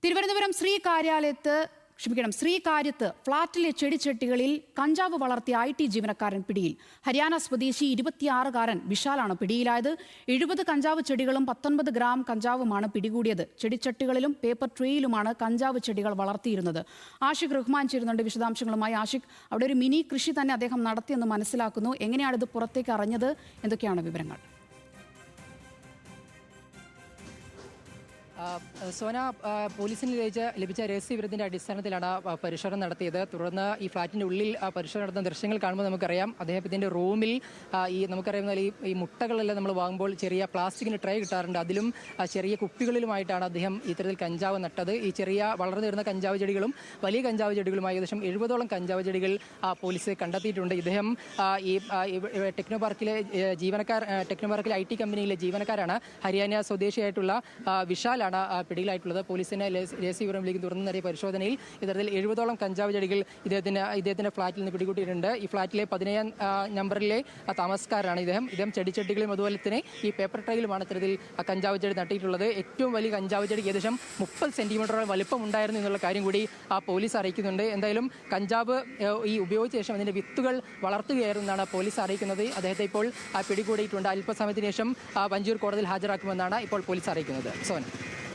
തിരുവനന്തപുരം ശ്രീകാര്യത്ത് ഫ്ളാറ്റിലെ ചെടിച്ചട്ടികളിൽ കഞ്ചാവ് വളർത്തിയ IT ജീവനക്കാരൻ പിടിയിൽ. ഹരിയാന സ്വദേശി 26-കാരൻ വിശാലാണ് പിടിയിലായത്. 70 കഞ്ചാവ് ചെടികളും 19 ഗ്രാം കഞ്ചാവുമാണ് പിടികൂടിയത്. ചെടിച്ചട്ടികളിലും പേപ്പർ ട്രേയിലുമാണ് കഞ്ചാവ് ചെടികൾ വളർത്തിയിരുന്നത്. ആഷിഖ് റഹ്മാൻ ചേരുന്നുണ്ട് വിശദാംശങ്ങളുമായി. ആഷിഖ്, അവിടെ ഒരു മിനി കൃഷി തന്നെ അദ്ദേഹം നടത്തിയെന്ന് മനസ്സിലാക്കുന്നു. എങ്ങനെയാണ് ഇത് പുറത്തേക്ക് അറിഞ്ഞത്? എന്തൊക്കെയാണ് വിവരങ്ങൾ? സോന, പോലീസിന് ലഭിച്ച രഹസ്യവിവരത്തിന്റെ അടിസ്ഥാനത്തിലാണ് പരിശോധന നടത്തിയത്. തുടർന്ന് ഈ ഫ്ളാറ്റിന്റെ ഉള്ളിൽ പരിശോധന നടത്തുന്ന ദൃശ്യങ്ങൾ കാണുമ്പോൾ നമുക്കറിയാം അദ്ദേഹത്തിന്റെ റൂമിൽ നമുക്കറിയാവുന്ന ഈ മുട്ടകളെല്ലാം നമ്മൾ വാങ്ങുമ്പോൾ ചെറിയ പ്ലാസ്റ്റിക്കിന്റെ ട്രേ കിട്ടാറുണ്ട്. അതിലും ചെറിയ കുപ്പികളിലുമായിട്ടാണ് അദ്ദേഹം ഇത്തരത്തിൽ കഞ്ചാവ് നട്ടത്. ഈ ചെറിയ വളർന്നു വരുന്ന കഞ്ചാവ് ചെടികളും വലിയ കഞ്ചാവ് ചെടികളുമായി ഏകദേശം 70ഓളം കഞ്ചാവ് ചെടികൾ പോലീസ് കണ്ടെത്തിയിട്ടുണ്ട്. ഇദ്ദേഹം ഈ ടെക്നോ പാർക്കിലെ IT കമ്പനിയിലെ ജീവനക്കാരാണ്. ഹരിയാന സ്വദേശിയായിട്ടുള്ള വിശാലാണ് പിടിയിലായിട്ടുള്ളത്. പോലീസിന് രഹസ്യവിവരത്തിലേക്ക് തുറന്നു നൽകിയ പരിശോധനയിൽ ഇത്തരത്തിൽ 70ഓളം കഞ്ചാവ് ചെടികൾ ഇദ്ദേഹത്തിന്റെ ഫ്ളാറ്റിൽ നിന്ന് പിടികൂട്ടിയിട്ടുണ്ട്. ഈ ഫ്ളാറ്റിലെ 15 നമ്പറിലെ താമസക്കാരാണ് ഇദ്ദേഹം ചെടിച്ചട്ടികളും അതുപോലെ തന്നെ ഈ പേപ്പർ ട്രേയിലുമാണ് ഇത്തരത്തിൽ കഞ്ചാവ് ചെടി നട്ടിട്ടുള്ളത്. ഏറ്റവും വലിയ കഞ്ചാവ് ചെടി ഏകദേശം 30 സെന്റിമീറ്ററോളം വലിപ്പം ഉണ്ടായിരുന്നു എന്നുള്ള കാര്യം കൂടി പോലീസ് അറിയിക്കുന്നുണ്ട്. എന്തായാലും കഞ്ചാവ് ഈ ഉപയോഗിച്ച ശേഷം അതിന്റെ വിത്തുകൾ വളർത്തുകയായിരുന്നാണ് പോലീസ് അറിയിക്കുന്നത്. അദ്ദേഹത്തെ ഇപ്പോൾ പിടികൂടിയിട്ടുണ്ട്. അല്പസമയത്തിന് ശേഷം വഞ്ചിയൂർ കോടതിയിൽ ഹാജരാക്കുമെന്നാണ് ഇപ്പോൾ പോലീസ് അറിയിക്കുന്നത്. സോന.